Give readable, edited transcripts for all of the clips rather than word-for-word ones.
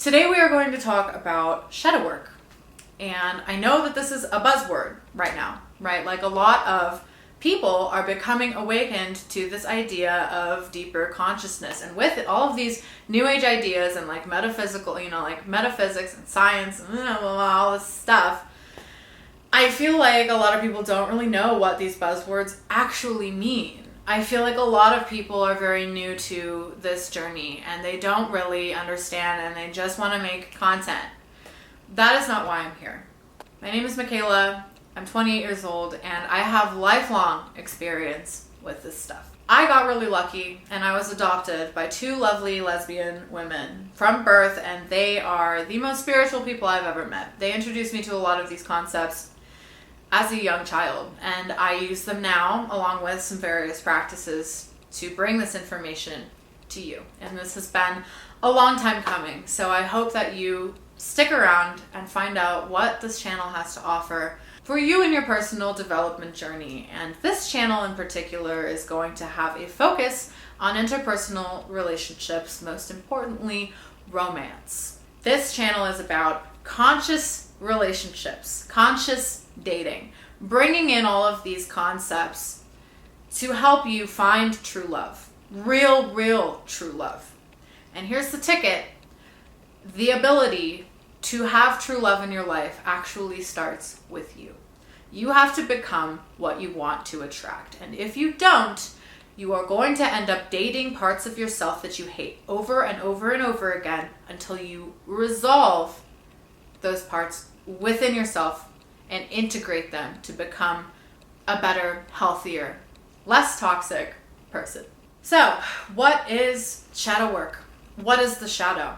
Today we are going to talk about shadow work. And I know that this is a buzzword right now, right? Like a lot of people are becoming awakened to this idea of deeper consciousness. And with it, all of these new age ideas and like metaphysical, like metaphysics and science and all this stuff, I feel like a lot of people don't really know what these buzzwords actually mean. I feel like a lot of people are very new to this journey and they don't really understand and they just want to make content. That is not why I'm here. My name is Makala. I'm 28 years old and I have lifelong experience with this stuff. I got really lucky and I was adopted by two lovely lesbian women from birth, and they are the most spiritual people I've ever met. They introduced me to a lot of these concepts as a young child, and I use them now along with some various practices to bring this information to you. And this has been a long time coming, so I hope that you stick around and find out what this channel has to offer for you in your personal development journey. And this channel in particular is going to have a focus on interpersonal relationships, most importantly, romance. This channel is about conscious relationships, conscious dating, bringing in all of these concepts to help you find true love, real true love. And here's the ticket. The ability to have true love in your life actually starts with you. You have to become what you want to attract. And if you don't, you are going to end up dating parts of yourself that you hate over and over and over again until you resolve those parts within yourself and integrate them to become a better, healthier, less toxic person. So, what is shadow work? What is the shadow?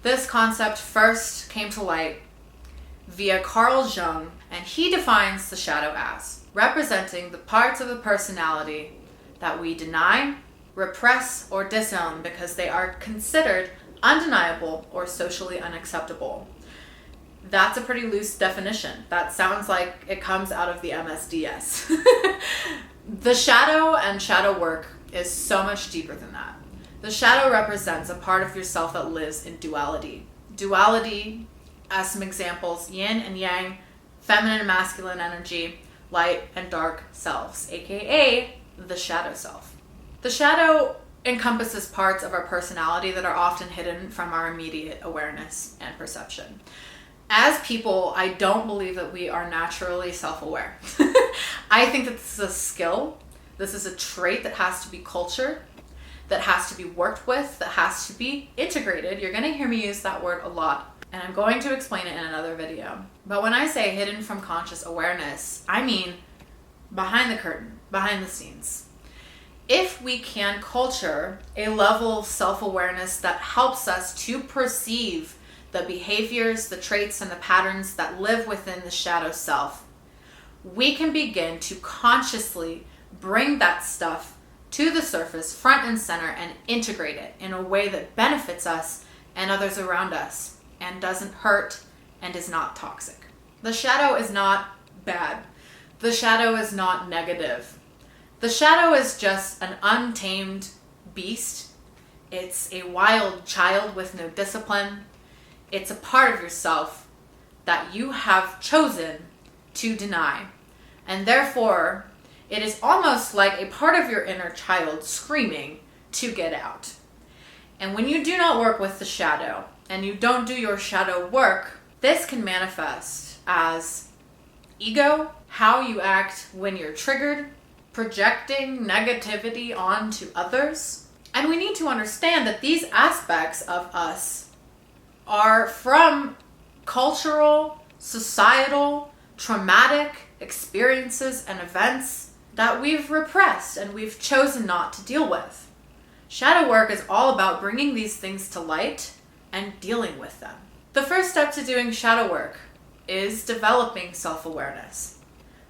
This concept first came to light via Carl Jung, and he defines the shadow as representing the parts of the personality that we deny, repress, or disown because they are considered undeniable or socially unacceptable. That's a pretty loose definition. That sounds like it comes out of the MSDS. The shadow and shadow work is so much deeper than that. The shadow represents a part of yourself that lives in duality. Duality, as some examples, yin and yang, feminine and masculine energy, light and dark selves, aka the shadow self. The shadow encompasses parts of our personality that are often hidden from our immediate awareness and perception. As people, I don't believe that we are naturally self-aware. I think that this is a skill. This is a trait that has to be cultured, that has to be worked with, that has to be integrated. You're going to hear me use that word a lot, and I'm going to explain it in another video. But when I say hidden from conscious awareness, I mean behind the curtain, behind the scenes. If we can culture a level of self-awareness that helps us to perceive the behaviors, the traits, and the patterns that live within the shadow self, we can begin to consciously bring that stuff to the surface, front and center, and integrate it in a way that benefits us and others around us and doesn't hurt and is not toxic. The shadow is not bad. The shadow is not negative. The shadow is just an untamed beast. It's a wild child with no discipline. It's a part of yourself that you have chosen to deny. And therefore, it is almost like a part of your inner child screaming to get out. And when you do not work with the shadow and you don't do your shadow work, this can manifest as ego, how you act when you're triggered, projecting negativity onto others. And we need to understand that these aspects of us are from cultural, societal, traumatic experiences and events that we've repressed and we've chosen not to deal with. Shadow work is all about bringing these things to light and dealing with them. The first step to doing shadow work is developing self-awareness.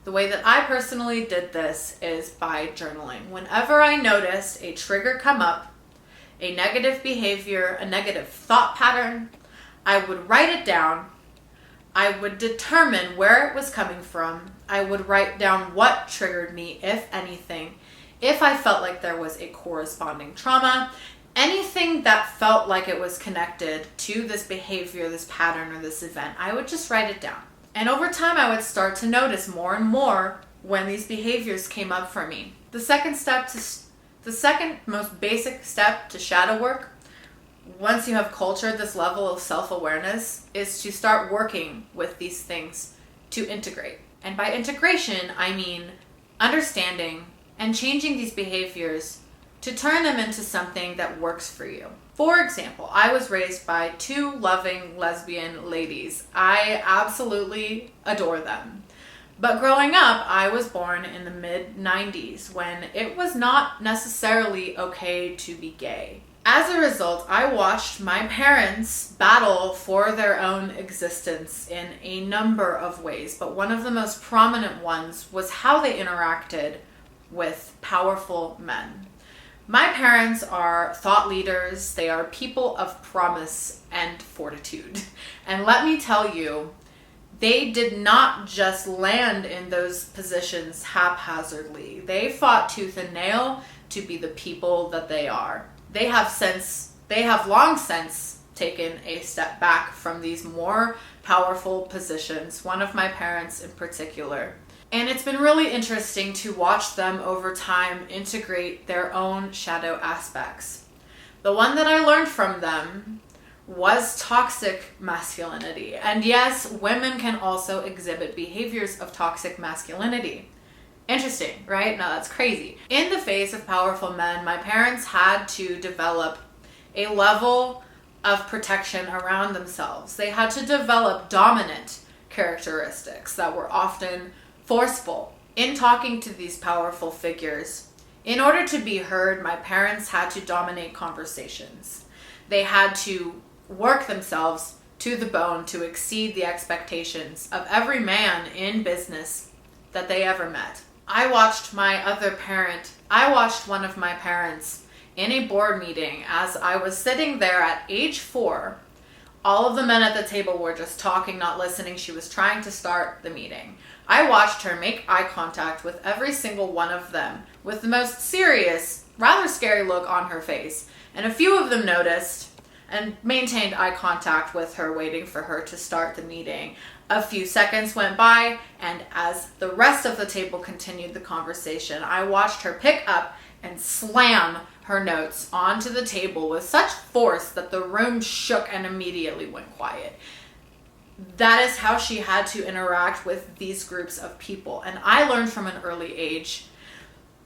The way that I personally did this is by journaling. Whenever I noticed a trigger come up, a negative behavior, a negative thought pattern, I would write it down. I would determine where it was coming from. I would write down what triggered me, if anything. If I felt like there was a corresponding trauma, anything that felt like it was connected to this behavior, this pattern, or this event, I would just write it down. And over time, I would start to notice more and more when these behaviors came up for me. The second most basic step to shadow work, once you have cultured this level of self-awareness, is to start working with these things to integrate. And by integration, I mean understanding and changing these behaviors to turn them into something that works for you. For example, I was raised by two loving lesbian ladies. I absolutely adore them. But growing up, I was born in the mid-90s when it was not necessarily okay to be gay. As a result, I watched my parents battle for their own existence in a number of ways, but one of the most prominent ones was how they interacted with powerful men. My parents are thought leaders. They are people of promise and fortitude. And let me tell you, they did not just land in those positions haphazardly. They fought tooth and nail to be the people that they are. They have long since taken a step back from these more powerful positions, one of my parents in particular. And it's been really interesting to watch them over time integrate their own shadow aspects. The one that I learned from them was toxic masculinity. And yes, women can also exhibit behaviors of toxic masculinity. Interesting, right? Now that's crazy. In the face of powerful men, my parents had to develop a level of protection around themselves. They had to develop dominant characteristics that were often forceful. In talking to these powerful figures, in order to be heard, my parents had to dominate conversations. They had to work themselves to the bone to exceed the expectations of every man in business that they ever met. I watched one of my parents in a board meeting as I was sitting there at age 4. All of the men at the table were just talking, not listening. She was trying to start the meeting. I watched her make eye contact with every single one of them with the most serious, rather scary look on her face. And a few of them noticed and maintained eye contact with her, waiting for her to start the meeting. A few seconds went by, and as the rest of the table continued the conversation, I watched her pick up and slam her notes onto the table with such force that the room shook and immediately went quiet. That is how she had to interact with these groups of people. And I learned from an early age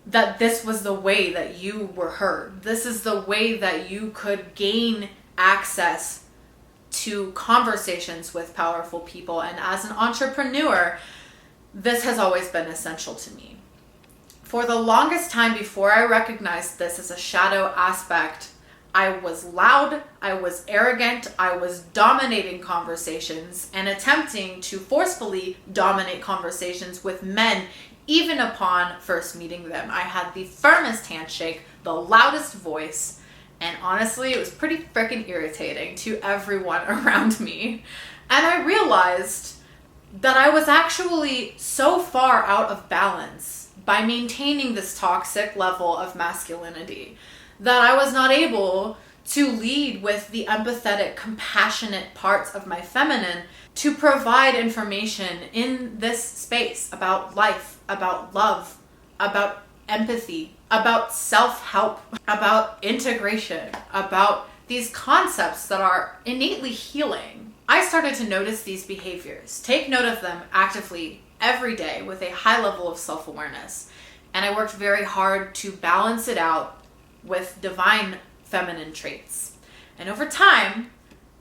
that this was the way that you were heard. This is the way that you could gain access to conversations with powerful people. And as an entrepreneur, this has always been essential to me. For the longest time before I recognized this as a shadow aspect, I was loud, I was arrogant, I was dominating conversations and attempting to forcefully dominate conversations with men even upon first meeting them. I had the firmest handshake, the loudest voice, and honestly, it was pretty freaking irritating to everyone around me. And I realized that I was actually so far out of balance by maintaining this toxic level of masculinity that I was not able to lead with the empathetic, compassionate parts of my feminine to provide information in this space about life, about love, about empathy, about self-help, about integration, about these concepts that are innately healing. I started to notice these behaviors, take note of them actively every day with a high level of self-awareness. And I worked very hard to balance it out with divine feminine traits. And over time,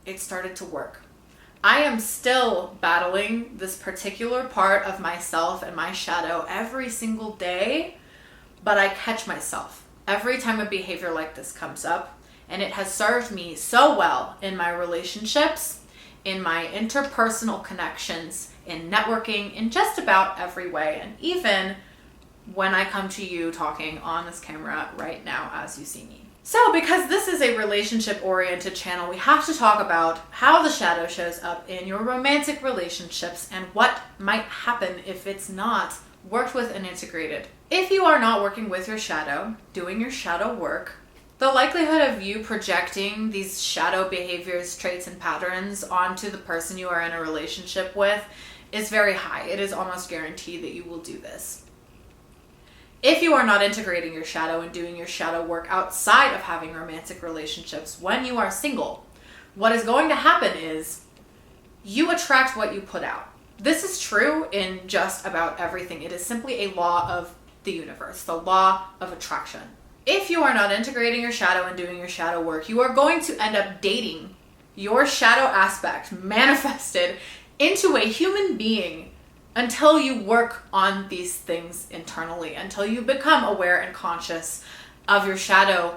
it started to work. I am still battling this particular part of myself and my shadow every single day, but I catch myself every time a behavior like this comes up, and it has served me so well in my relationships, in my interpersonal connections, in networking, in just about every way, and even when I come to you talking on this camera right now as you see me. So because this is a relationship-oriented channel, we have to talk about how the shadow shows up in your romantic relationships and what might happen if it's not worked with and integrated. If you are not working with your shadow, doing your shadow work, The likelihood of you projecting these shadow behaviors, traits, and patterns onto the person you are in a relationship with is very high. It is almost guaranteed that you will do this. If you are not integrating your shadow and doing your shadow work outside of having romantic relationships when you are single, what is going to happen is you attract what you put out. This is true in just about everything. It is simply a law of the universe, the law of attraction. If you are not integrating your shadow and doing your shadow work, you are going to end up dating your shadow aspect manifested into a human being until you work on these things internally, until you become aware and conscious of your shadow.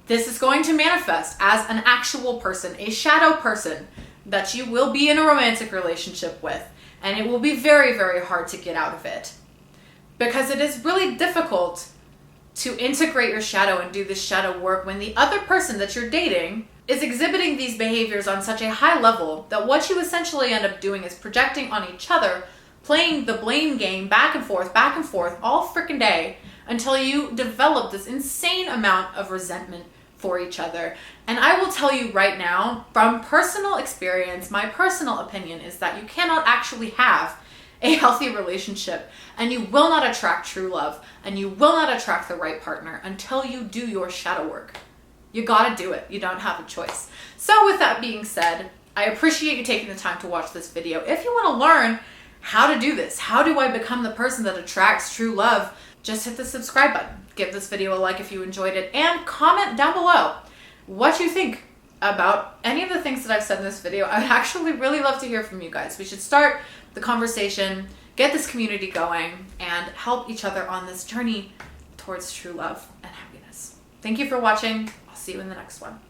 This is going to manifest as an actual person, a shadow person that you will be in a romantic relationship with, and it will be very, very hard to get out of it because it is really difficult to integrate your shadow and do this shadow work when the other person that you're dating is exhibiting these behaviors on such a high level that what you essentially end up doing is projecting on each other, playing the blame game back and forth all freaking day until you develop this insane amount of resentment for each other. And I will tell you right now, from personal experience, my personal opinion is that you cannot actually have a healthy relationship, and you will not attract true love, and you will not attract the right partner until you do your shadow work. You gotta do it. You don't have a choice. So with that being said, I appreciate you taking the time to watch this video. If you want to learn how to do this, how do I become the person that attracts true love, just hit the subscribe button. Give this video a like if you enjoyed it, and comment down below what you think about any of the things that I've said in this video. I would actually really love to hear from you guys. We should start the conversation, get this community going, and help each other on this journey towards true love and happiness. Thank you for watching. I'll see you in the next one.